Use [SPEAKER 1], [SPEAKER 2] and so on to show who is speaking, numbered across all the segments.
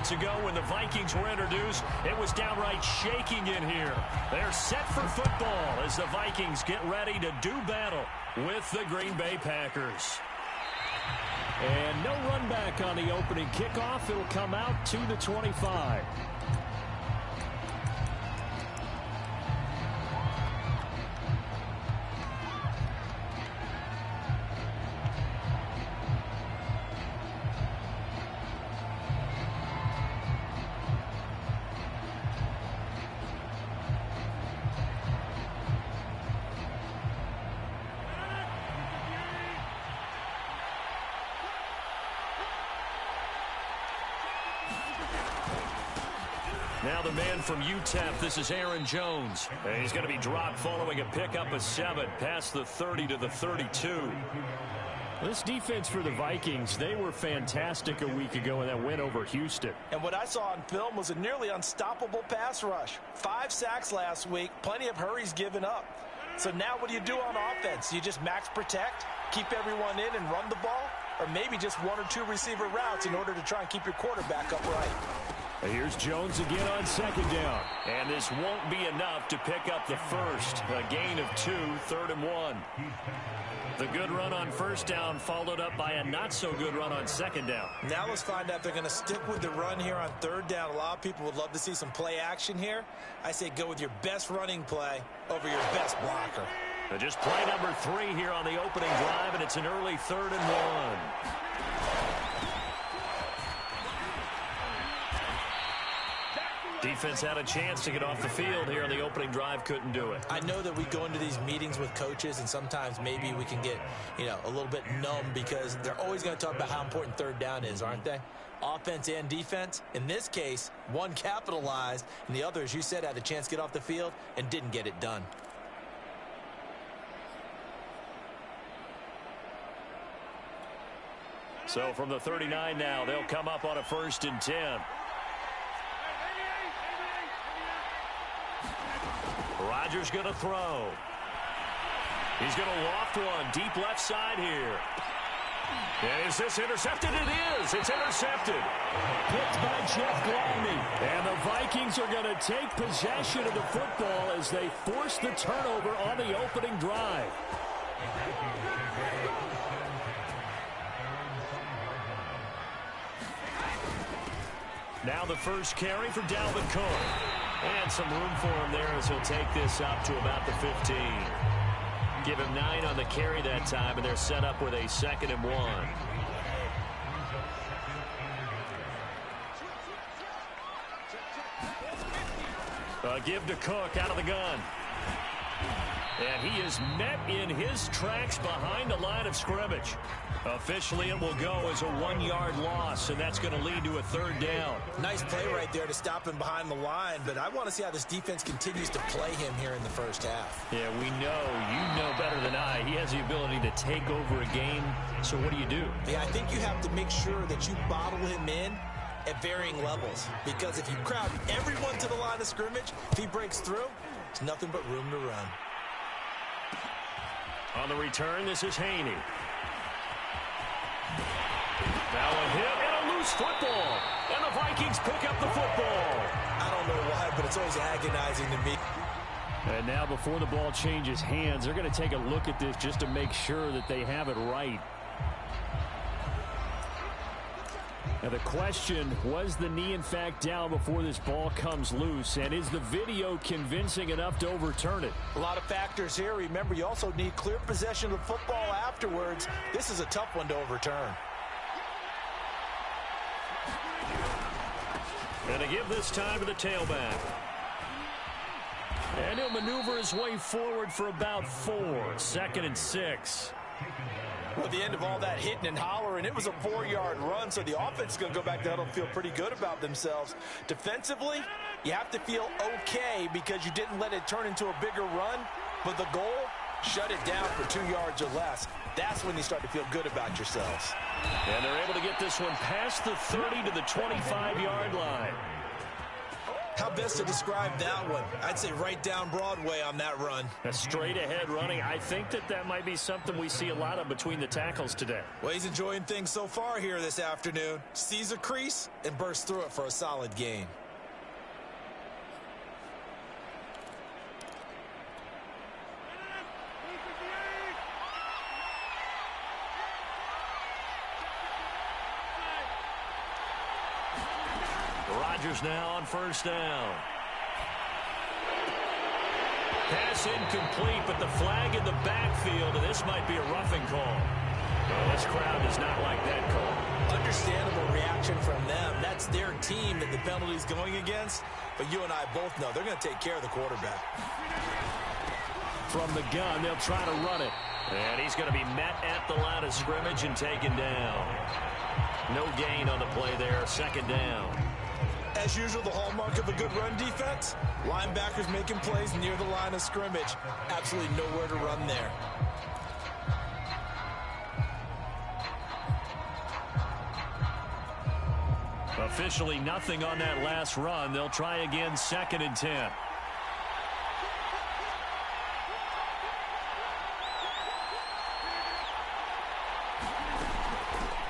[SPEAKER 1] moments ago when the Vikings were introduced, it was downright shaking in here. They're set for football as the Vikings get ready to do battle with the Green Bay Packers. And no run back on the opening kickoff. It'll come out to the 25. Now the man from UTEP, this is Aaron Jones. And he's going to be dropped following a pickup of 7 past the 30 to the 32. This defense for the Vikings, they were fantastic a week ago in that win over Houston.
[SPEAKER 2] And what I saw on film was a nearly unstoppable pass rush. 5 sacks last week, plenty of hurries given up. So now what do you do on offense? You just max protect, keep everyone in and run the ball? Or maybe just 1 or 2 receiver routes in order to try and keep your quarterback upright?
[SPEAKER 1] Here's Jones again on 2nd down. And this won't be enough to pick up the first. A gain of 2, 3rd and 1. The good run on 1st down followed up by a not-so-good run on 2nd down.
[SPEAKER 2] Now let's find out if they're going to stick with the run here on 3rd down. A lot of people would love to see some play action here. I say go with your best running play over your best blocker.
[SPEAKER 1] Just play number 3 here on the opening drive, and it's an early 3rd and 1. Defense had a chance to get off the field here on the opening drive, couldn't do it.
[SPEAKER 2] I know that we go into these meetings with coaches, and sometimes maybe we can get, a little bit numb because they're always going to talk about how important 3rd down is, aren't they? Offense and defense. In this case, one capitalized, and the other, as you said, had a chance to get off the field and didn't get it done.
[SPEAKER 1] So from the 39 now, they'll come up on a 1st and 10. Rodgers going to throw. He's going to loft one deep left side here. And is this intercepted? It is. It's intercepted. Picked by Jeff Gladney. And the Vikings are going to take possession of the football as they force the turnover on the opening drive. Now the first carry for Dalvin Cook. And some room for him there as he'll take this up to about the 15. Give him 9 on the carry that time, and they're set up with a 2nd and 1. Give to Cook out of the gun. And he is met in his tracks behind the line of scrimmage. Officially, it will go as a 1-yard loss, and that's going to lead to a 3rd down.
[SPEAKER 2] Nice play right there to stop him behind the line, but I want to see how this defense continues to play him here in the 1st half.
[SPEAKER 1] Yeah, we know. You know better than I. He has the ability to take over a game, so what do?
[SPEAKER 2] Yeah, I think you have to make sure that you bottle him in at varying levels, because if you crowd everyone to the line of scrimmage, if he breaks through, it's nothing but room to run.
[SPEAKER 1] On the return, this is Haney. Now a hit and a loose football. And the Vikings pick up the football.
[SPEAKER 2] I don't know why, but it's always agonizing to me.
[SPEAKER 1] And now before the ball changes hands, they're going to take a look at this just to make sure that they have it right. Now the question, was the knee in fact down before this ball comes loose? And is the video convincing enough to overturn it?
[SPEAKER 2] A lot of factors here. Remember, you also need clear possession of the football afterwards. This is a tough one to overturn.
[SPEAKER 1] And to give this time to the tailback. And he'll maneuver his way forward for about 4. 2nd and 6.
[SPEAKER 2] At the end of all that hitting and hollering, it was a 4-yard run, so the offense is going to go back to huddle and feel pretty good about themselves. Defensively, you have to feel okay because you didn't let it turn into a bigger run, but the goal, shut it down for 2 yards or less. That's when you start to feel good about yourselves.
[SPEAKER 1] And they're able to get this one past the 30 to the 25-yard line.
[SPEAKER 2] How best to describe that one? I'd say right down Broadway on that run.
[SPEAKER 1] A straight-ahead running. I think that might be something we see a lot of between the tackles today.
[SPEAKER 2] Well, he's enjoying things so far here this afternoon. Sees a crease and bursts through it for a solid gain.
[SPEAKER 1] Rodgers now on first down. Pass incomplete, but the flag in the backfield, and this might be a roughing call. Well, this crowd does not like that call.
[SPEAKER 2] Understandable reaction from them. That's their team that the penalty's going against. But you and I both know they're going to take care of the quarterback.
[SPEAKER 1] From the gun, they'll try to run it. And he's going to be met at the line of scrimmage and taken down. No gain on the play there, second down.
[SPEAKER 2] As usual, the hallmark of a good run defense, linebackers making plays near the line of scrimmage. Absolutely nowhere to run there.
[SPEAKER 1] Officially nothing on that last run. They'll try again, 2nd and 10.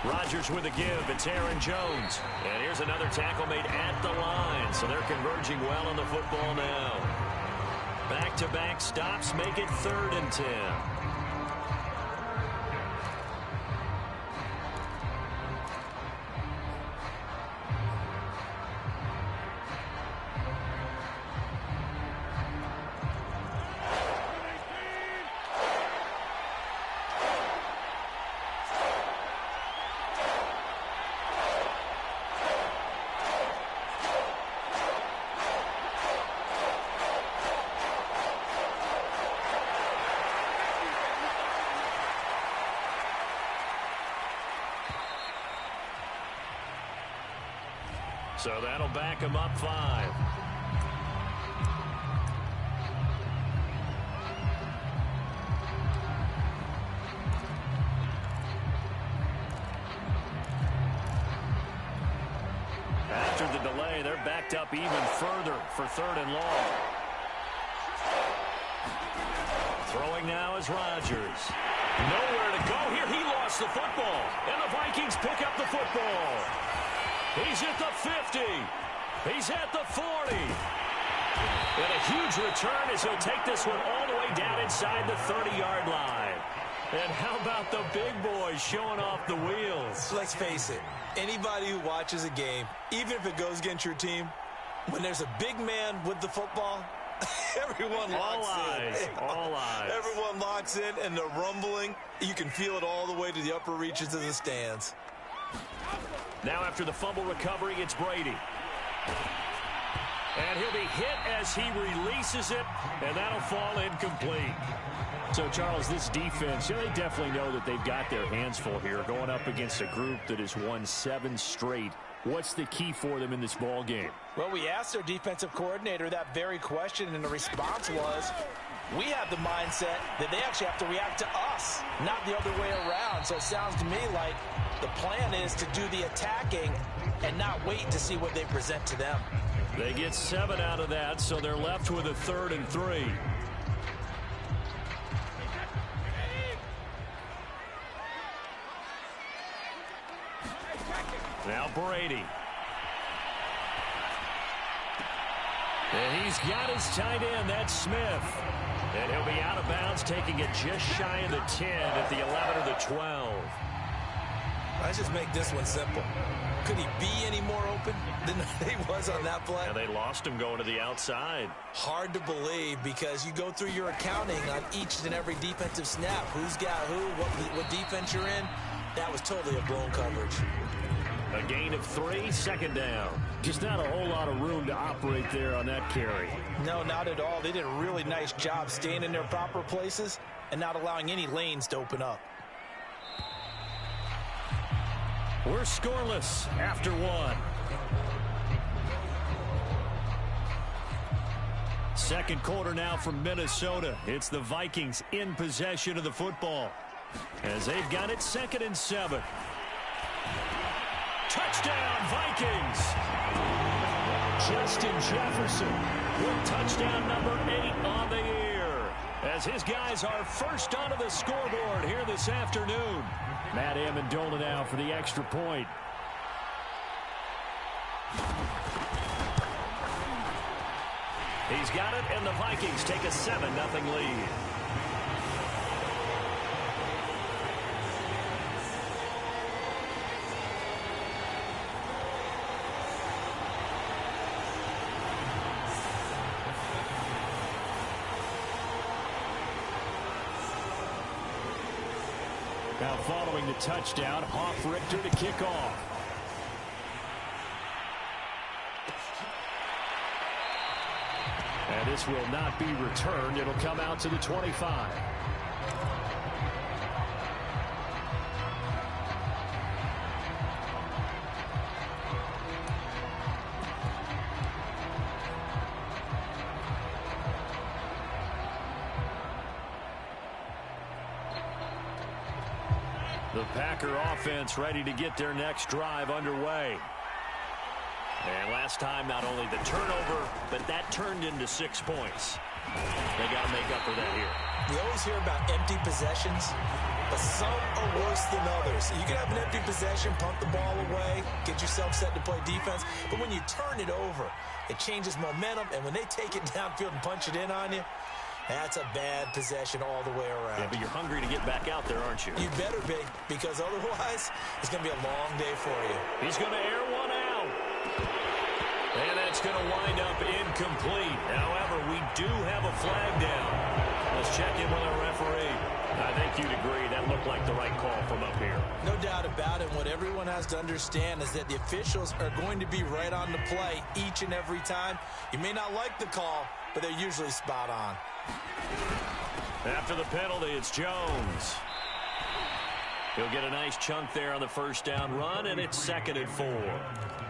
[SPEAKER 1] Rodgers with a give. It's Aaron Jones. And here's another tackle made at the line. So they're converging well on the football now. Back-to-back stops make it 3rd and 10. So that'll back him up 5. After the delay, they're backed up even further for 3rd and long. Throwing now is Rodgers. Nowhere to go here. He lost the football. And the Vikings pick up the football. He's at the 50. He's at the 40. And a huge return as he'll take this one all the way down inside the 30-yard line. And how about the big boys showing off the wheels?
[SPEAKER 2] Let's face it, anybody who watches a game, even if it goes against your team, when there's a big man with the football, everyone locks in.
[SPEAKER 1] All eyes.
[SPEAKER 2] Everyone locks in, and the rumbling, you can feel it all the way to the upper reaches of the stands.
[SPEAKER 1] Now after the fumble recovery, it's Brady. And he'll be hit as he releases it, and that'll fall incomplete. So, Charles, this defense, they definitely know that they've got their hands full here, going up against a group that has won 7 straight. What's the key for them in this ball game?
[SPEAKER 2] Well, we asked their defensive coordinator that very question, and the response was, we have the mindset that they actually have to react to us, not the other way around. So it sounds to me like the plan is to do the attacking and not wait to see what they present to them.
[SPEAKER 1] They get 7 out of that, so they're left with a 3rd and 3. Now Brady. And he's got his tight end, that's Smith. And he'll be out of bounds, taking it just shy of the 10 at the 11 or the 12.
[SPEAKER 2] Let's just make this one simple. Could he be any more open than he was on that play?
[SPEAKER 1] And they lost him going to the outside.
[SPEAKER 2] Hard to believe because you go through your accounting on each and every defensive snap. Who's got who, what defense you're in. That was totally a blown coverage.
[SPEAKER 1] A gain of 3, 2nd down. Just not a whole lot of room to operate there on that carry.
[SPEAKER 2] No, not at all. They did a really nice job staying in their proper places and not allowing any lanes to open up.
[SPEAKER 1] We're scoreless after 1. Second quarter now from Minnesota. It's the Vikings in possession of the football as they've got it 2nd and 7. Touchdown, Vikings! Justin Jefferson with touchdown number 8 on the year, as his guys are first onto the scoreboard here this afternoon. Matt Amendola now for the extra point. He's got it, and the Vikings take a 7-0 lead. Now following the touchdown, Hofrichter to kick off. And this will not be returned. It'll come out to the 25. The Packer offense ready to get their next drive underway. And last time, not only the turnover, but that turned into 6 points. They got to make up for that here.
[SPEAKER 2] We always hear about empty possessions, but some are worse than others. You can have an empty possession, pump the ball away, get yourself set to play defense, but when you turn it over, it changes momentum, and when they take it downfield and punch it in on you, that's a bad possession all the way around.
[SPEAKER 1] Yeah, but you're hungry to get back out there, aren't you?
[SPEAKER 2] You better be, because otherwise, it's going to be a long day for you.
[SPEAKER 1] He's going to air one out. And that's going to wind up incomplete. However, we do have a flag down. Let's check in with our referee. I think you'd agree that looked like the right call from up here.
[SPEAKER 2] No doubt about it. What everyone has to understand is that the officials are going to be right on the play each and every time. You may not like the call, but they're usually spot on.
[SPEAKER 1] After the penalty, it's Jones. He'll get a nice chunk there on the first down run, and it's 2nd and 4.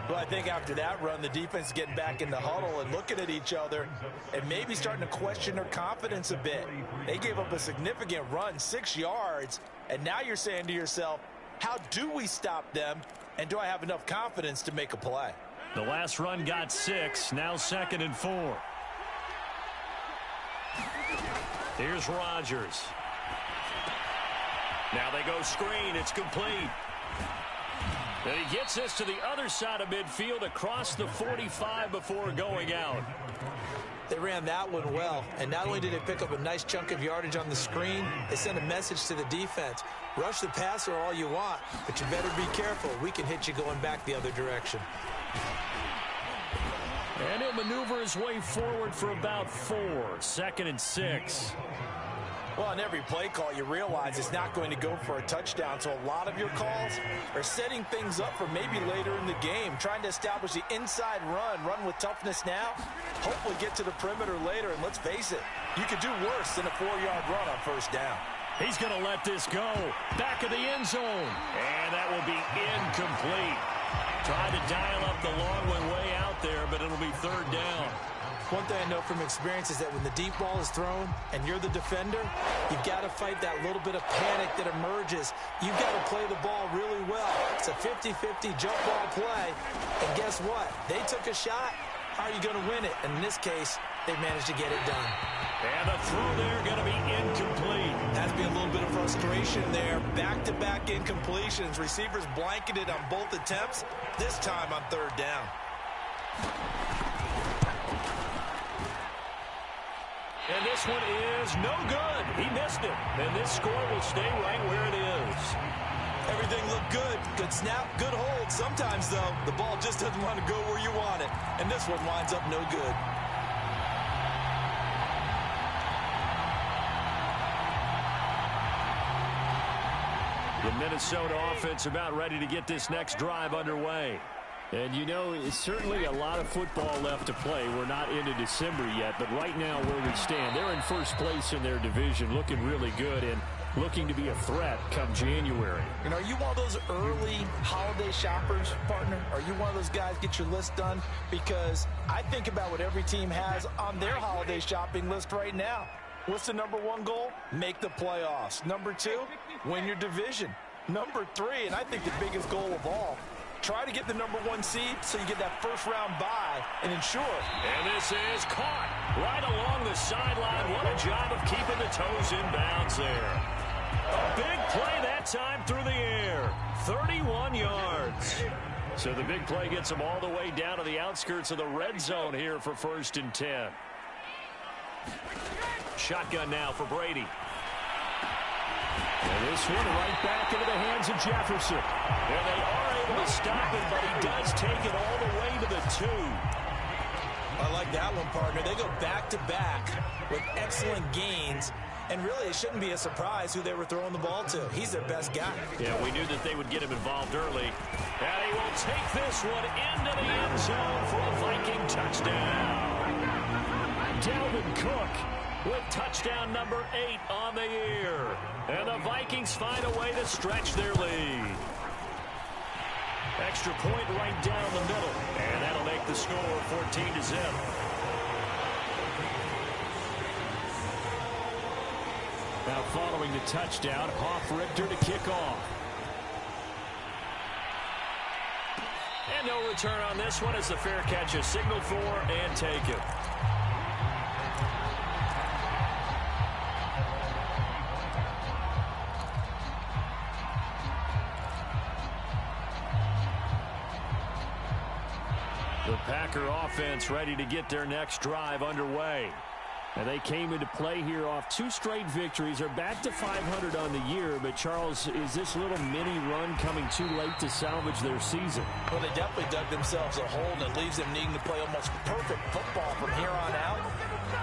[SPEAKER 2] Well, I think after that run, the defense is getting back in the huddle and looking at each other and maybe starting to question their confidence a bit. They gave up a significant run, 6 yards, and now you're saying to yourself, how do we stop them, and do I have enough confidence to make a play?
[SPEAKER 1] The last run got 6, now 2nd and 4. Here's Rodgers. Now they go screen. It's complete. And he gets this to the other side of midfield across the 45 before going out.
[SPEAKER 2] They ran that one well, and not only did they pick up a nice chunk of yardage on the screen, they sent a message to the defense. Rush the passer all you want, but you better be careful. We can hit you going back the other direction.
[SPEAKER 1] And he'll maneuver his way forward for about 4. 2nd and 6.
[SPEAKER 2] Well, on every play call, you realize it's not going to go for a touchdown, so a lot of your calls are setting things up for maybe later in the game, trying to establish the inside run with toughness now, hopefully get to the perimeter later, and let's face it, you could do worse than a 4-yard run on first down.
[SPEAKER 1] He's going to let this go. Back of the end zone. And that will be incomplete. Tried to dial up the long one way out there, but it'll be 3rd down.
[SPEAKER 2] One thing I know from experience is that when the deep ball is thrown and you're the defender, you've got to fight that little bit of panic that emerges. You've got to play the ball really well. It's a 50-50 jump ball play. And guess what? They took a shot. How are you going to win it? And in this case, they managed to get it done.
[SPEAKER 1] And the throw there going to be incomplete.
[SPEAKER 2] Has to be a little bit of frustration there. Back-to-back incompletions. Receivers blanketed on both attempts, this time on 3rd down.
[SPEAKER 1] And this one is no good. He missed it. And this score will stay right where it is.
[SPEAKER 2] Everything looked good. Good snap, good hold. Sometimes, though, the ball just doesn't want to go where you want it. And this one winds up no good.
[SPEAKER 1] The Minnesota offense about ready to get this next drive underway.
[SPEAKER 3] And, you know, it's certainly a lot of football left to play. We're not into December yet, but right now where we stand, they're in first place in their division, looking really good and looking to be a threat come January.
[SPEAKER 2] And are you one of those early holiday shoppers, partner? Are you one of those guys get your list done? Because I think about what every team has on their holiday shopping list right now. What's the number 1 goal? Make the playoffs. Number 2, win your division. Number 3, and I think the biggest goal of all, Try to get the #1 seed so you get that first-round bye and ensure.
[SPEAKER 1] And this is caught right along the sideline. What a job of keeping the toes in bounds there. A big play that time through the air. 31 yards. So the big play gets them all the way down to the outskirts of the red zone here for 1st and 10. Shotgun now for Brady.
[SPEAKER 3] And this one right back into the hands of Jefferson.
[SPEAKER 1] And they are able to stop him, but he does take it all the way to the 2.
[SPEAKER 2] I like that one, partner. They go back-to-back with excellent gains. And really, it shouldn't be a surprise who they were throwing the ball to. He's their best guy.
[SPEAKER 1] Yeah, we knew that they would get him involved early. And he will take this one into the end zone for a Viking touchdown.
[SPEAKER 3] Dalvin Cook
[SPEAKER 1] with touchdown number 8 on the year. And the Vikings find a way to stretch their lead. Extra point right down the middle. And that'll make the score 14-0.
[SPEAKER 3] Now following the touchdown, Hoff-Richter to kick off.
[SPEAKER 1] And no return on this one as the fair catch is signaled for and taken. The Packer offense ready to get their next drive underway.
[SPEAKER 3] And they came into play here off 2 straight victories. They're back to 500 on the year. But, Charles, is this little mini run coming too late to salvage their season?
[SPEAKER 2] Well, they definitely dug themselves a hole, and it leaves them needing to play almost perfect football from here on out.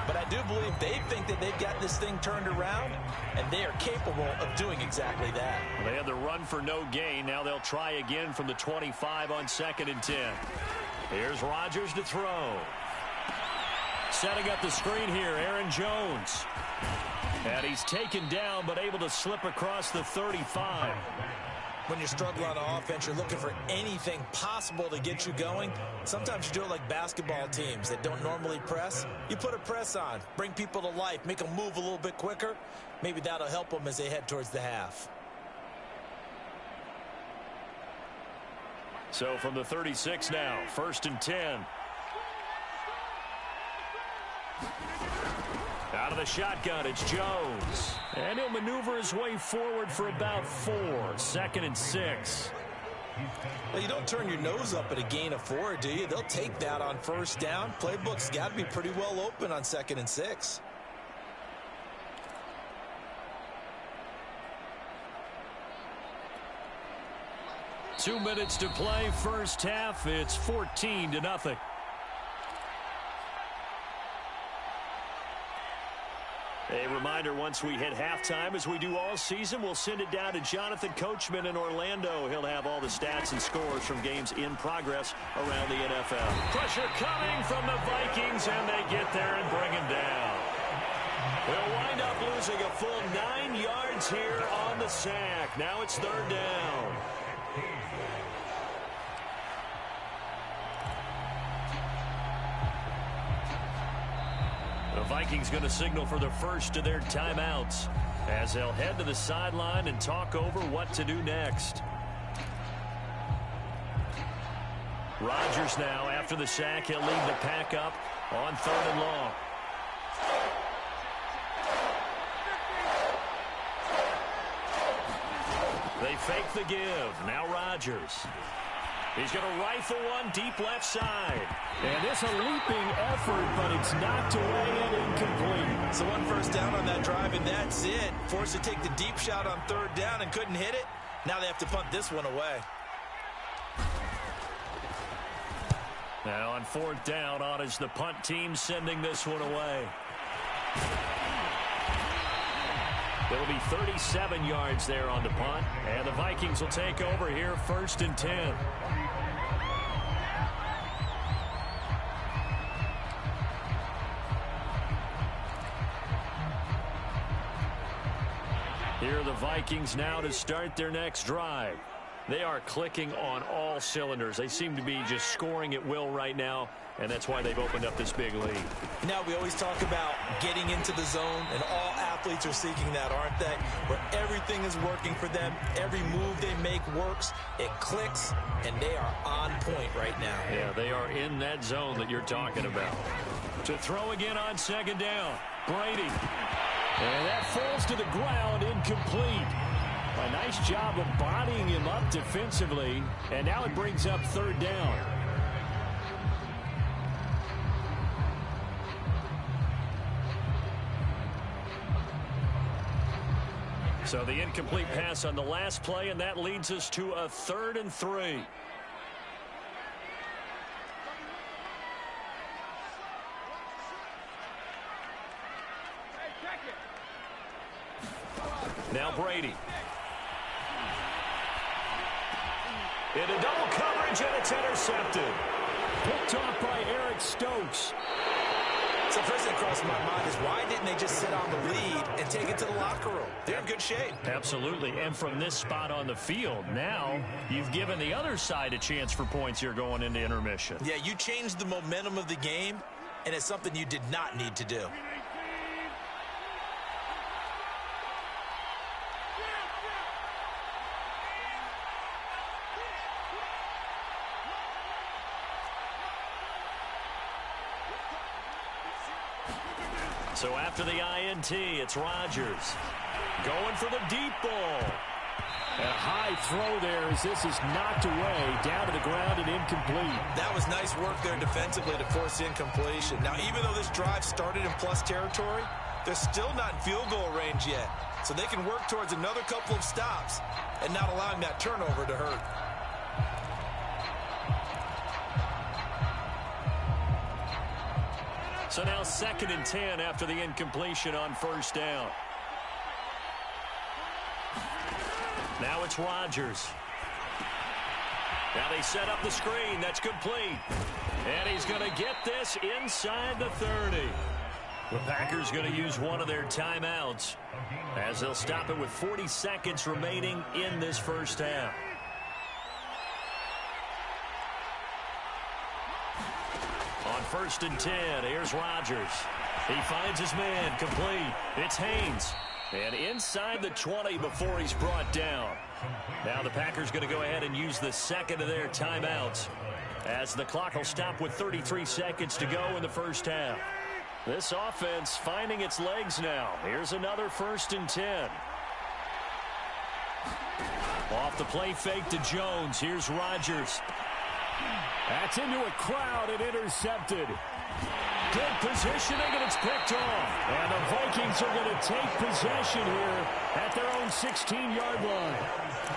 [SPEAKER 2] But I do believe they think that they've got this thing turned around, and they are capable of doing exactly that.
[SPEAKER 1] Well, they had the run for no gain. Now they'll try again from the 25 on 2nd and 10. Here's Rodgers to throw. Setting up the screen here, Aaron Jones. And he's taken down, but able to slip across the 35.
[SPEAKER 2] When you struggle on offense, you're looking for anything possible to get you going. Sometimes you do it like basketball teams that don't normally press. You put a press on, bring people to life, make them move a little bit quicker. Maybe that'll help them as they head towards the half.
[SPEAKER 1] So from the 36 now, 1st and 10. Out of the shotgun, it's Jones. And he'll maneuver his way forward for about 4. 2nd and 6.
[SPEAKER 2] Well, you don't turn your nose up at a gain of 4, do you? They'll take that on 1st down. Playbook's got to be pretty well open on 2nd and 6.
[SPEAKER 1] Two minutes to play, first half. It's 14-0. A reminder, once we hit halftime, as we do all season, we'll send it down to Jonathan Coachman in Orlando. He'll have all the stats and scores from games in progress around the NFL. Pressure coming from the Vikings, and they get there and bring him down. They'll wind up losing a full 9 yards here on the sack. Now it's 3rd down. The Vikings going to signal for the first of their timeouts as they'll head to the sideline and talk over what to do next. Rodgers now, after the sack, he'll lead the pack up on 3rd and long. They fake the give. Now Rodgers. He's going to rifle one deep left side.
[SPEAKER 3] And it's a leaping effort, but it's knocked away and incomplete.
[SPEAKER 2] So 1 first down on that drive, and that's it. Forced to take the deep shot on 3rd down and couldn't hit it. Now they have to punt this one away.
[SPEAKER 1] Now on 4th down, on is the punt team sending this one away. It'll be 37 yards there on the punt, and the Vikings will take over here 1st and 10. Here are the Vikings now to start their next drive.
[SPEAKER 3] They are clicking on all cylinders. They seem to be just scoring at will right now, and that's why they've opened up this big lead.
[SPEAKER 2] Now, we always talk about getting into the zone, and all athletes are seeking that, aren't they? Where everything is working for them. Every move they make works. It clicks, and they are on point right now.
[SPEAKER 3] Yeah, they are in that zone that you're talking about. To throw again on second down, Brady. And that falls to the ground, incomplete. A nice job of bodying him up defensively, and now it brings up third down. So the incomplete pass on the last play, and that leads us to a 3rd and 3. Now Brady. Into double coverage, and it's intercepted. Picked off by Eric Stokes.
[SPEAKER 2] So first thing crossing my mind is, why didn't they just sit on the lead and take it to the locker room? They're in good shape.
[SPEAKER 3] Absolutely. And from this spot on the field, now you've given the other side a chance for points here going into intermission.
[SPEAKER 2] Yeah, you changed the momentum of the game, and it's something you did not need to do.
[SPEAKER 3] So after the INT, it's Rodgers going for the deep ball. A high throw there as this is knocked away, down to the ground and incomplete.
[SPEAKER 2] That was nice work there defensively to force the incompletion. Now, even though this drive started in plus territory, they're still not in field goal range yet. So they can work towards another couple of stops and not allowing that turnover to hurt.
[SPEAKER 3] So now 2nd and 10 after the incompletion on first down. Now it's Rodgers. Now they set up the screen. That's complete. And he's going to get this inside the 30. The Packers going to use one of their timeouts as they'll stop it with 40 seconds remaining in this first half. On 1st and 10, here's Rodgers. He finds his man, complete. It's Haynes. And inside the 20 before he's brought down. Now the Packers going to go ahead and use the second of their timeouts as the clock will stop with 33 seconds to go in the first half. This offense finding its legs now. Here's another 1st and 10. Off the play fake to Jones. Here's Rodgers. That's into a crowd and intercepted. Good positioning, and it's picked off. And the Vikings are going to take possession here at their own 16-yard line.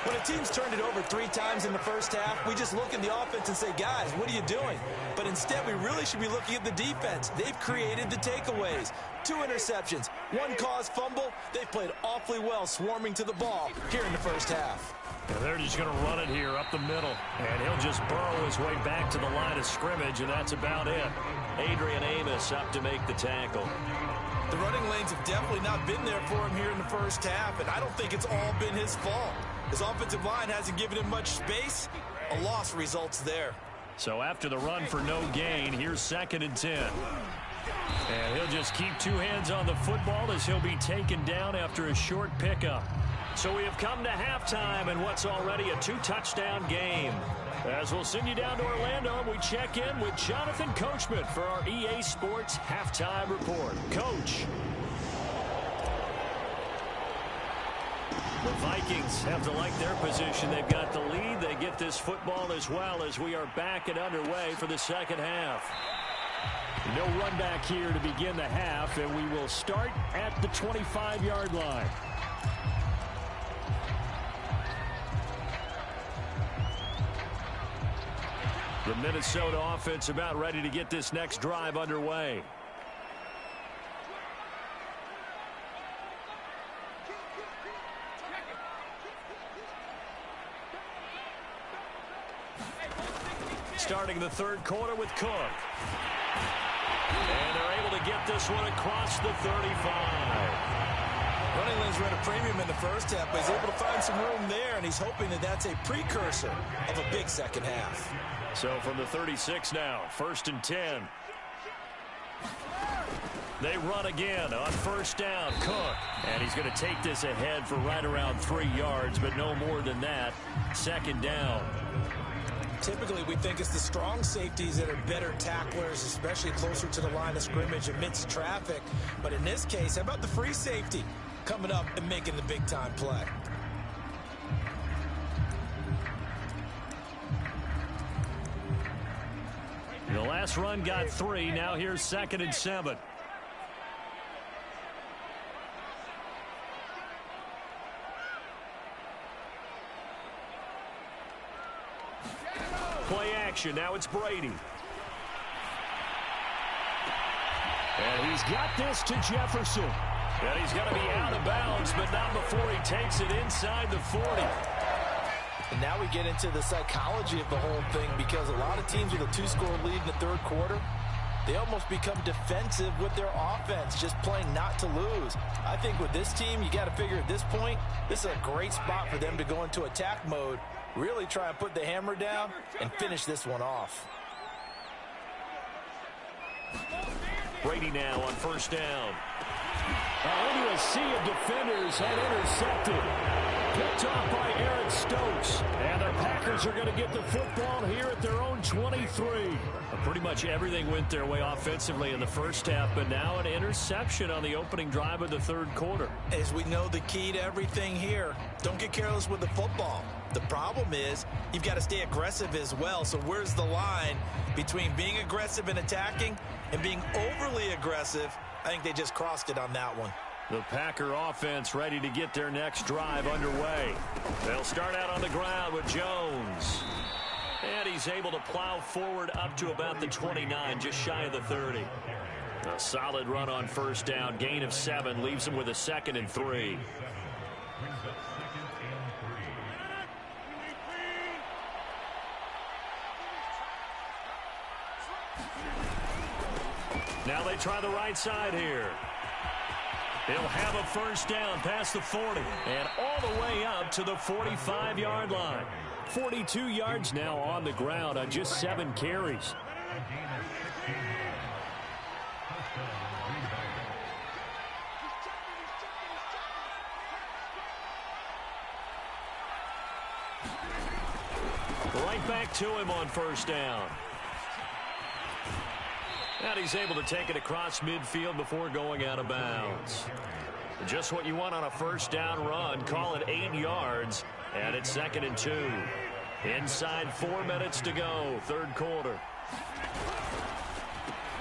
[SPEAKER 2] When a team's turned it over 3 times in the first half, we just look at the offense and say, guys, what are you doing? But instead, we really should be looking at the defense. They've created the takeaways. 2 interceptions, 1 caused fumble. They've played awfully well swarming to the ball here in the first half.
[SPEAKER 3] And they're just going to run it here up the middle. And he'll just burrow his way back to the line of scrimmage, and that's about it. Adrian Amos up to make the tackle.
[SPEAKER 2] The running lanes have definitely not been there for him here in the first half, and I don't think it's all been his fault. His offensive line hasn't given him much space. A loss results there.
[SPEAKER 3] So after the run for no gain, here's 2nd and 10. And he'll just keep 2 hands on the football as he'll be taken down after a short pickup. So we have come to halftime in what's already a 2-touchdown game. As we'll send you down to Orlando, we check in with Jonathan Coachman for our EA Sports Halftime Report. Coach. The Vikings have to like their position. They've got the lead. They get this football as well as we are back and underway for the second half. No run back here to begin the half, and we will start at the 25-yard line. The Minnesota offense about ready to get this next drive underway. Starting the 3rd quarter with Cook. And they're able to get this one across the 35.
[SPEAKER 2] Running lanes were at a premium in the first half, but he's able to find some room there, and he's hoping that that's a precursor of a big second half.
[SPEAKER 3] So from the 36 now, 1st and 10. They run again on 1st down. Cook. And he's going to take this ahead for right around 3 yards, but no more than that. 2nd down.
[SPEAKER 2] Typically, we think it's the strong safeties that are better tacklers, especially closer to the line of scrimmage amidst traffic. But in this case, how about the free safety coming up and making the big-time play?
[SPEAKER 3] The last run got 3. Now here's 2nd and 7. Play action. Now it's Brady. And he's got this to Jefferson. And he's going to be out of bounds, but not before he takes it inside the 40.
[SPEAKER 2] And now we get into the psychology of the whole thing, because a lot of teams with a 2-score lead in the third quarter, they almost become defensive with their offense, just playing not to lose. I think with this team, you got to figure at this point, this is a great spot for them to go into attack mode, really try and put the hammer down and finish this one off.
[SPEAKER 3] Brady now on 1st down. Into a sea of defenders and intercepted. Picked off by Eric Stokes. And the Packers are going to get the football here at their own 23. Pretty much everything went their way offensively in the first half, but now an interception on the opening drive of the third quarter.
[SPEAKER 2] As we know, the key to everything here, don't get careless with the football. The problem is you've got to stay aggressive as well. So where's the line between being aggressive and attacking and being overly aggressive? I think they just crossed it on that one.
[SPEAKER 3] The Packer offense ready to get their next drive underway. They'll start out on the ground with Jones. And he's able to plow forward up to about the 29, just shy of the 30. A solid run on 1st down. Gain of 7 leaves him with a 2nd and 3. Now they try the right side here. They'll have a 1st down past the 40 and all the way up to the 45-yard line. 42 yards now on the ground on just 7 carries. Right back to him on 1st down. And he's able to take it across midfield before going out of bounds. Just what you want on a 1st down run. Call it 8 yards. And it's 2nd and 2. Inside 4 minutes to go. Third quarter.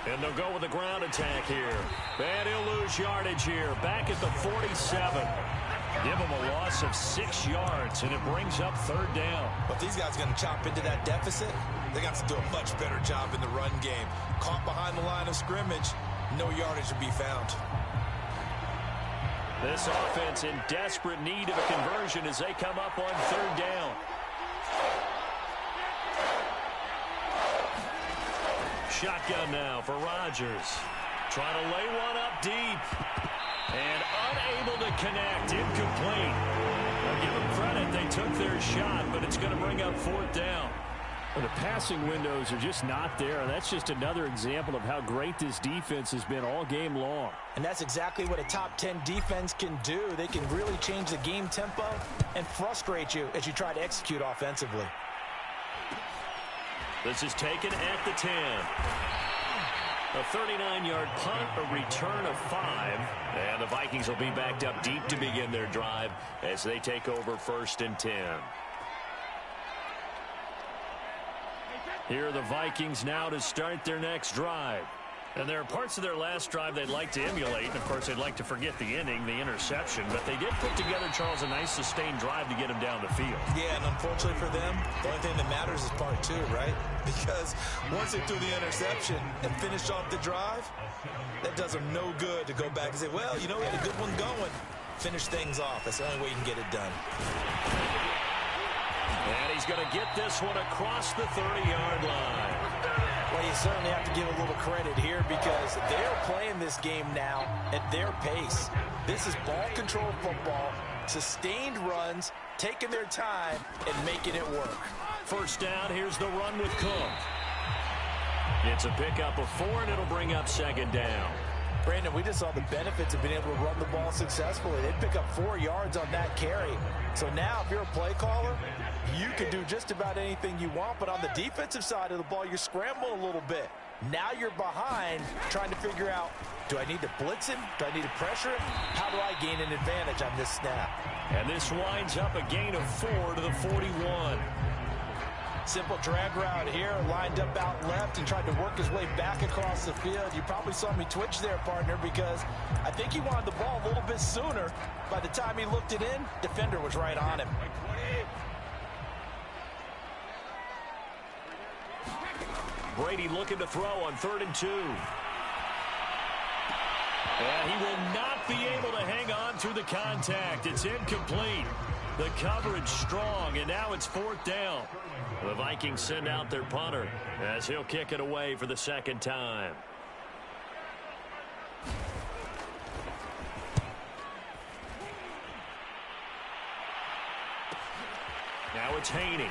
[SPEAKER 3] And they'll go with a ground attack here. And he'll lose yardage here. Back at the 47. Give him a loss of 6 yards. And it brings up 3rd down.
[SPEAKER 2] But these guys are going to chop into that deficit. They got to do a much better job in the run game. Caught behind the line of scrimmage, no yardage to be found.
[SPEAKER 3] This offense in desperate need of a conversion as they come up on 3rd down. Shotgun now for Rodgers. Trying to lay one up deep. And unable to connect. Incomplete. Now give them credit. They took their shot, but it's going to bring up 4th down. Well, the passing windows are just not there. That's just another example of how great this defense has been all game long.
[SPEAKER 2] And that's exactly what a top 10 defense can do. They can really change the game tempo and frustrate you as you try to execute offensively.
[SPEAKER 3] This is taken at the 10. A 39-yard punt, a return of 5. And the Vikings will be backed up deep to begin their drive as they take over 1st and 10. Here are the Vikings now to start their next drive. And there are parts of their last drive they'd like to emulate. And, of course, they'd like to forget the ending, the interception. But they did put together, Charles, a nice sustained drive to get him down the field.
[SPEAKER 2] Yeah, and unfortunately for them, the only thing that matters is part 2, right? Because once they threw the interception and finished off the drive, that does them no good to go back and say, well, you know, we had a good one going. Finish things off. That's the only way you can get it done.
[SPEAKER 3] And he's going to get this one across the 30-yard line.
[SPEAKER 2] Well, Well, you certainly have to give a little credit here because they're playing this game now at their pace. This is ball control football, sustained runs, taking their time, and making it work.
[SPEAKER 3] First down, here's the run with Cook. It's a pickup of 4, and it'll bring up second down.
[SPEAKER 2] Brandon, we just saw the benefits of being able to run the ball successfully. They'd pick up 4 yards on that carry. So now, if you're a play caller, you can do just about anything you want. But on the defensive side of the ball, you're scrambling a little bit. Now you're behind trying to figure out, do I need to blitz him? Do I need to pressure him? How do I gain an advantage on this snap?
[SPEAKER 3] And this winds up a gain of 4 to the 41.
[SPEAKER 2] Simple drag route here, lined up out left and tried to work his way back across the field. You probably saw me twitch there, partner, because I think he wanted the ball a little bit sooner. By the time he looked it in, defender was right on him.
[SPEAKER 3] Brady looking to throw on 3rd and 2. And he will not be able to hang on through the contact. It's incomplete. The coverage strong, and now it's 4th down. The Vikings send out their punter as he'll kick it away for the second time. Now it's Haney.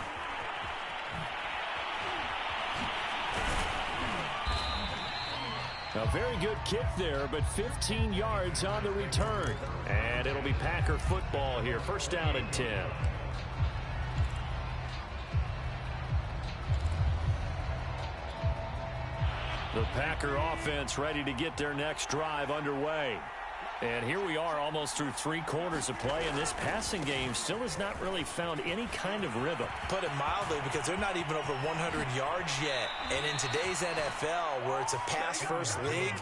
[SPEAKER 3] A very good kick there, but 15 yards on the return. And it'll be Packer football here. First down and 10. The Packer offense ready to get their next drive underway. And here we are almost through 3 quarters of play, and this passing game still has not really found any kind of rhythm.
[SPEAKER 2] Put it mildly, because they're not even over 100 yards yet. And in today's NFL, where it's a pass-first league,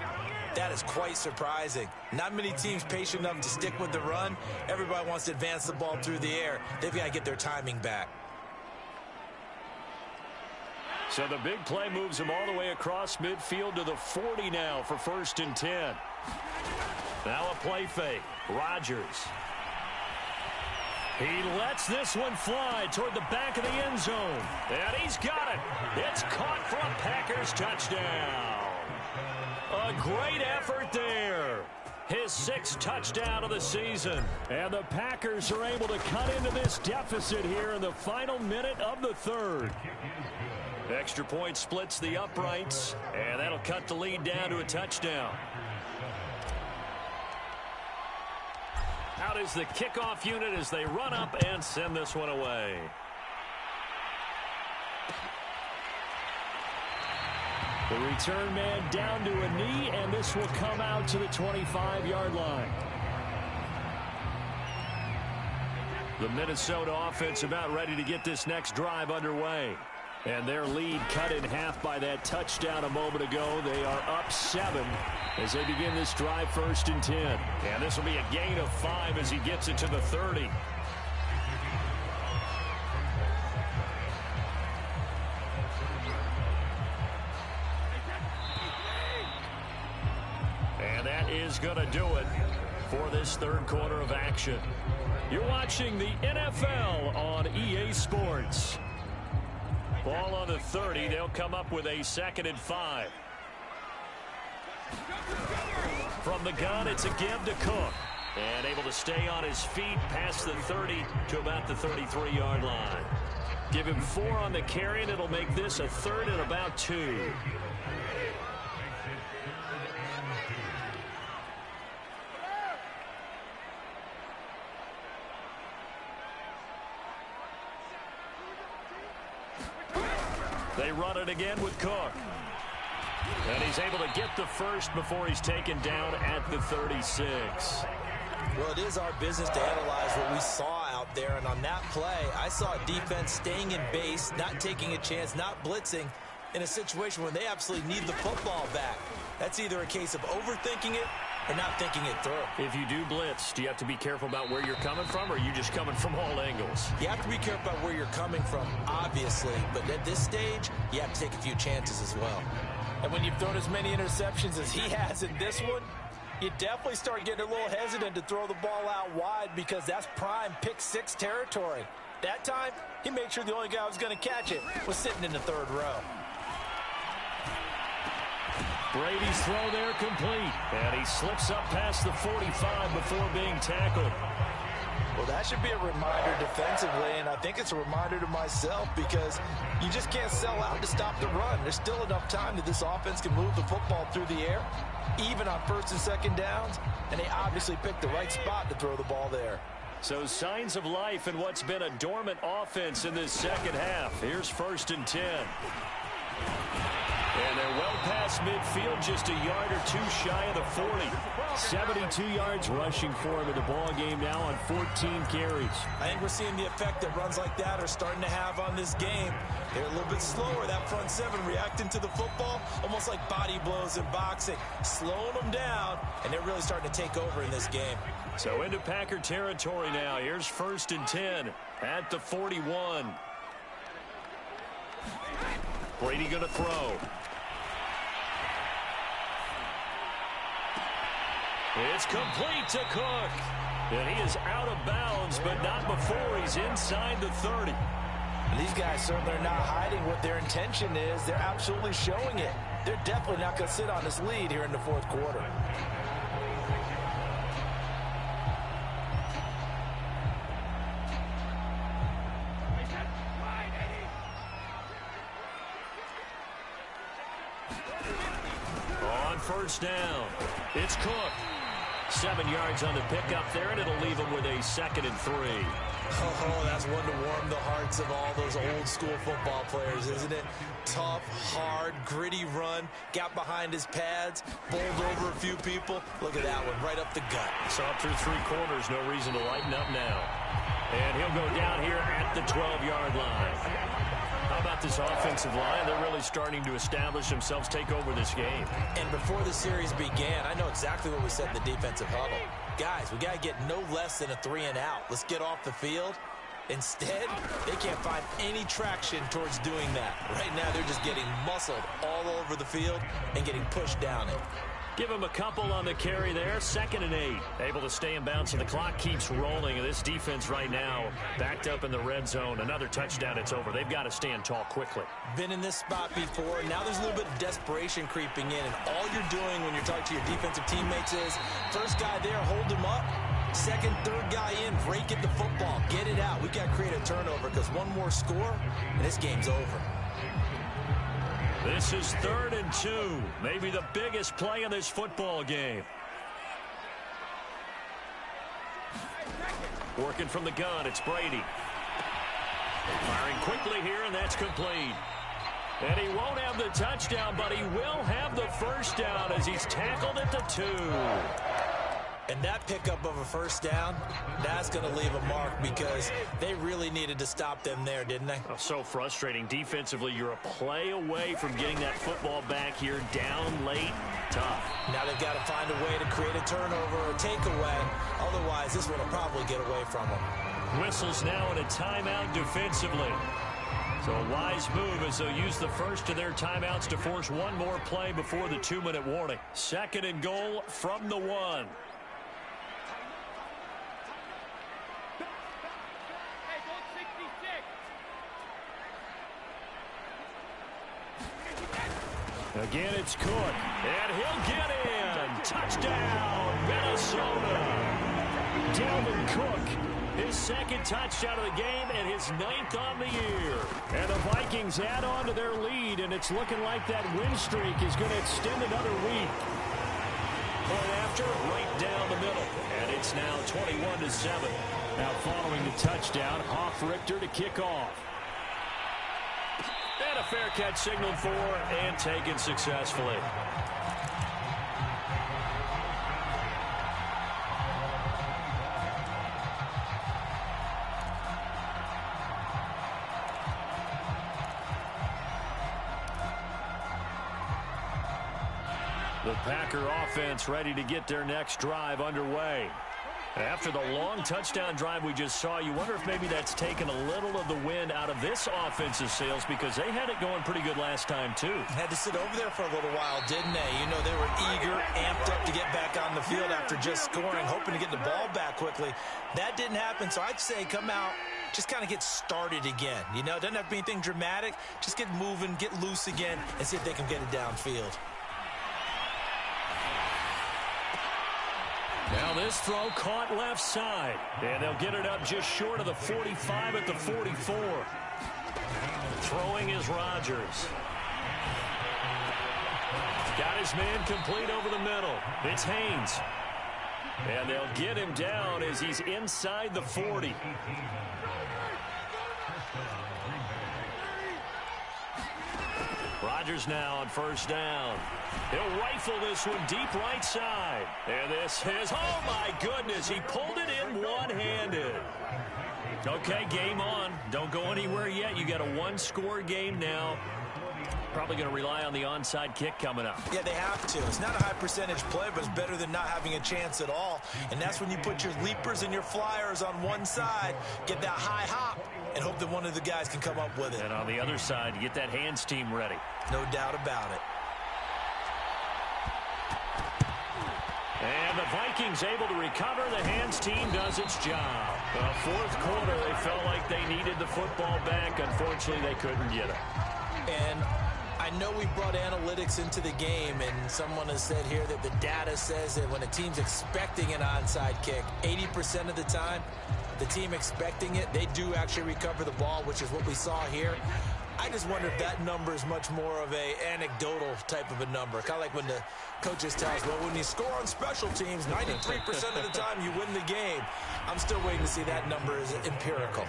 [SPEAKER 2] that is quite surprising. Not many teams patient enough to stick with the run. Everybody wants to advance the ball through the air. They've got to get their timing back.
[SPEAKER 3] So the big play moves him all the way across midfield to the 40 now for 1st and 10. Now a play fake. Rodgers. He lets this one fly toward the back of the end zone. And he's got it. It's caught for a Packers touchdown. A great effort there. His 6th touchdown of the season. And the Packers are able to cut into this deficit here in the final minute of the 3rd. Extra point splits the uprights, and that'll cut the lead down to a touchdown. Out is the kickoff unit as they run up and send this one away. The return man down to a knee, and this will come out to the 25-yard line. The Minnesota offense about ready to get this next drive underway. And their lead cut in half by that touchdown a moment ago. They are up 7 as they begin this drive 1st and 10. And this will be a gain of 5 as he gets it to the 30. And that is going to do it for this 3rd quarter of action. You're watching the NFL on EA Sports. Ball on the 30. They'll come up with a 2nd and 5. From the gun, it's a give to Cook. And able to stay on his feet past the 30 to about the 33-yard line. Give him 4 on the carry, and it'll make this a 3rd and about 2. They run it again with Cook. And he's able to get the 1st before he's taken down at the 36.
[SPEAKER 2] Well, it is our business to analyze what we saw out there. And on that play, I saw a defense staying in base, not taking a chance, not blitzing in a situation where they absolutely need the football back. That's either a case of overthinking it or not thinking it through.
[SPEAKER 3] If you do blitz, do you have to be careful about where you're coming from, or are you just coming from all angles?
[SPEAKER 2] You have to be careful about where you're coming from, obviously. But at this stage, you have to take a few chances as well. And when you've thrown as many interceptions as he has in this one, you definitely start getting a little hesitant to throw the ball out wide, because that's prime pick-6 territory. That time, he made sure the only guy who was going to catch it was sitting in the 3rd row.
[SPEAKER 3] Brady's throw there complete. And he slips up past the 45 before being tackled.
[SPEAKER 2] Well, that should be a reminder defensively, and I think it's a reminder to myself because you just can't sell out to stop the run. There's still enough time that this offense can move the football through the air, even on first and second downs, and they obviously picked the right spot to throw the ball there.
[SPEAKER 3] So signs of life in what's been a dormant offense in this second half. Here's 1st and 10. And they're well past midfield, just a yard or two shy of the 40. 72 yards rushing for him in the ball game now on 14 carries.
[SPEAKER 2] I think we're seeing the effect that runs like that are starting to have on this game. They're a little bit slower, that front seven reacting to the football, almost like body blows in boxing, slowing them down, and they're really starting to take over in this game.
[SPEAKER 3] So into Packer territory now. Here's 1st and 10 at the 41. Brady going to throw. It's complete to Cook. And he is out of bounds, but not before he's inside the 30.
[SPEAKER 2] And these guys certainly are not hiding what their intention is. They're absolutely showing it. They're definitely not going to sit on this lead here in the fourth quarter.
[SPEAKER 3] On 1st down, it's Cook. 7 yards on the pickup there, and it'll leave him with a 2nd and 3.
[SPEAKER 2] Oh, that's one to warm the hearts of all those old school football players, isn't it? Tough, hard, gritty run, got behind his pads, bowled over a few people. Look at that one, right up the gut.
[SPEAKER 3] Saw through 3 quarters, no reason to lighten up now. And he'll go down here at the 12-yard line. How about this offensive line? They're really starting to establish themselves, take over this game.
[SPEAKER 2] And before the series began, I know exactly what we said in the defensive huddle. Guys, we got to get no less than a 3-and-out. Let's get off the field. Instead, they can't find any traction towards doing that. Right now, they're just getting muscled all over the field and getting pushed down it.
[SPEAKER 3] Give him a couple on the carry there. 2nd and 8. Able to stay in bounds, and the clock keeps rolling. And this defense right now backed up in the red zone. Another touchdown, it's over. They've got to stand tall quickly.
[SPEAKER 2] Been in this spot before. Now there's a little bit of desperation creeping in. And all you're doing when you're talking to your defensive teammates is, first guy there, hold him up. Second, third guy in, break it the football. Get it out. We got to create a turnover because one more score, and this game's over.
[SPEAKER 3] This is 3rd and 2. Maybe the biggest play in this football game. Working from the gun, it's Brady. Firing quickly here, and that's complete. And he won't have the touchdown, but he will have the 1st down as he's tackled at the 2.
[SPEAKER 2] And that pickup of a 1st down, that's going to leave a mark because they really needed to stop them there, didn't they?
[SPEAKER 3] Oh, so frustrating. Defensively, you're a play away from getting that football back here down late. Tough.
[SPEAKER 2] Now they've got to find a way to create a turnover or a takeaway. Otherwise, this one will probably get away from them.
[SPEAKER 3] Whistles now in a timeout defensively. So a wise move as they'll use the first of their timeouts to force one more play before the 2-minute warning. 2nd and goal from the 1. Again, it's Cook, and he'll get in. Touchdown, Minnesota. Dalvin Cook, his 2nd touchdown of the game and his 9th on the year. And the Vikings add on to their lead, and it's looking like that win streak is going to extend another week. Point after, right down the middle, and it's now 21-7. Now following the touchdown, Hoff-Richter to kick off. And a fair catch signaled for and taken successfully. The Packer offense ready to get their next drive underway. After the long touchdown drive we just saw, you wonder if maybe that's taken a little of the wind out of this offensive sails because they had it going pretty good last time, too.
[SPEAKER 2] Had to sit over there for a little while, didn't they? You know, they were eager, amped up to get back on the field after just scoring, hoping to get the ball back quickly. That didn't happen, so I'd say come out, just kind of get started again. You know, it doesn't have to be anything dramatic. Just get moving, get loose again, and see if they can get it downfield.
[SPEAKER 3] Now this throw caught left side. And they'll get it up just short of the 45 at the 44. Throwing is Rodgers. Got his man complete over the middle. It's Haynes. And they'll get him down as he's inside the 40. Rodgers now on first down. He'll rifle this one deep right side. And this is, oh my goodness, he pulled it in one-handed. Okay, game on. Don't go anywhere yet. You got a one-score game now. Probably going to rely on the onside kick coming up.
[SPEAKER 2] Yeah, they have to. It's not a high percentage play, but it's better than not having a chance at all. And that's when you put your leapers and your flyers on one side, get that high hop, and hope that one of the guys can come up with it.
[SPEAKER 3] And on the other side, you get that hands team ready.
[SPEAKER 2] No doubt about it.
[SPEAKER 3] And the Vikings able to recover. The hands team does its job. Well, fourth quarter, they felt like they needed the football back. Unfortunately, they couldn't get it.
[SPEAKER 2] And I know we brought analytics into the game, and someone has said here that the data says that when a team's expecting an onside kick, 80% of the time, the team expecting it, they do actually recover the ball, which is what we saw here. I just wonder if that number is much more of a anecdotal type of a number. Kind of like when the coaches tell us, well, when you score on special teams, 93% of the time you win the game. I'm still waiting to see that number is empirical.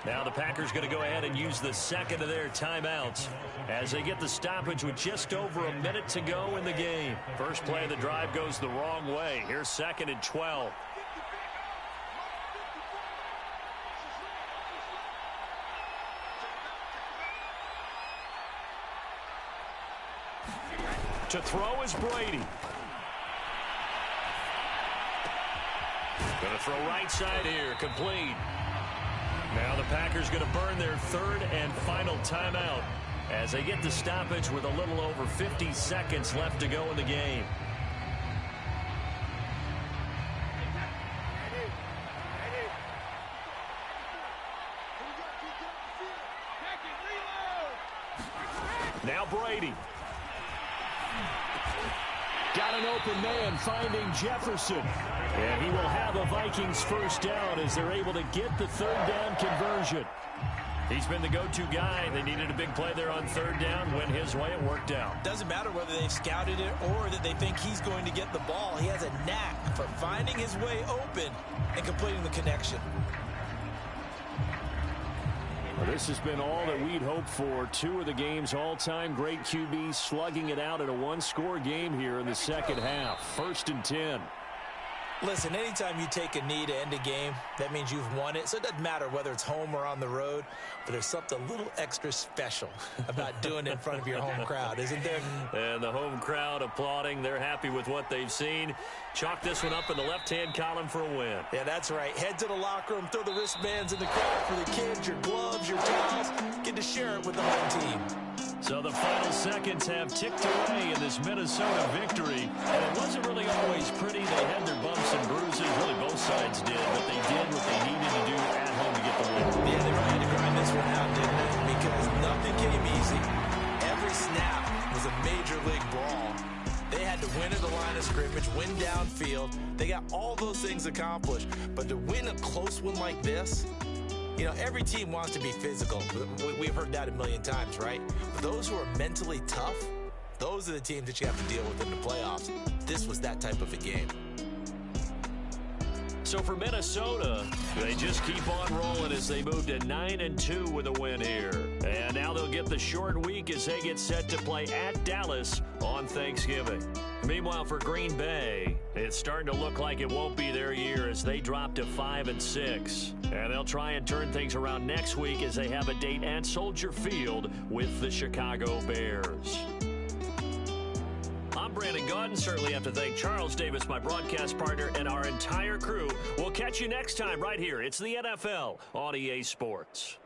[SPEAKER 3] Now the Packers going to go ahead and use the second of their timeouts as they get the stoppage with just over a minute to go in the game. First play of the drive goes the wrong way. Here's 2nd and 12. To throw is Brady. Going to throw right side here, complete. Now the Packers going to burn their third and final timeout as they get the stoppage with a little over 50 seconds left to go in the game. Now Brady. Got an open man finding Jefferson. And he will have a Vikings first down as they're able to get the third down conversion. He's been the go-to guy. They needed a big play there on third down. Went his way. It worked out.
[SPEAKER 2] Doesn't matter whether they've scouted it or that they think he's going to get the ball. He has a knack for finding his way open and completing the connection.
[SPEAKER 3] Well, this has been all that we'd hoped for. Two of the game's all-time great QBs slugging it out in a one-score game here in the second half. 1st and 10.
[SPEAKER 2] Listen, anytime you take a knee to end a game, that means you've won it. So it doesn't matter whether it's home or on the road, but there's something a little extra special about doing it in front of your home crowd, isn't there?
[SPEAKER 3] And the home crowd applauding. They're happy with what they've seen. Chalk this one up in the left-hand column for a win.
[SPEAKER 2] Yeah, that's right. Head to the locker room, throw the wristbands in the crowd for the kids, your gloves, your towels. Get to share it with the home team.
[SPEAKER 3] So the final seconds have ticked away in this Minnesota victory. And it wasn't really always pretty. They had their bumps and bruises. Really, both sides did. But they did what they needed to do at home to get the win.
[SPEAKER 2] Yeah, they really had to grind this one out, didn't they? Because nothing came easy. Every snap was a major league brawl. They had to win at the line of scrimmage, win downfield. They got all those things accomplished. But to win a close one like this, you know, every team wants to be physical. We've heard that a million times, right? But those who are mentally tough, those are the teams that you have to deal with in the playoffs. This was that type of a game.
[SPEAKER 3] So for Minnesota, they just keep on rolling as they move to 9-2 with a win here. And now they'll get the short week as they get set to play at Dallas on Thanksgiving. Meanwhile, for Green Bay, it's starting to look like it won't be their year as they drop to 5-6. And they'll try and turn things around next week as they have a date at Soldier Field with the Chicago Bears. I'm Brandon Gaudin. Certainly have to thank Charles Davis, my broadcast partner, and our entire crew. We'll catch you next time right here. It's the NFL on EA Sports.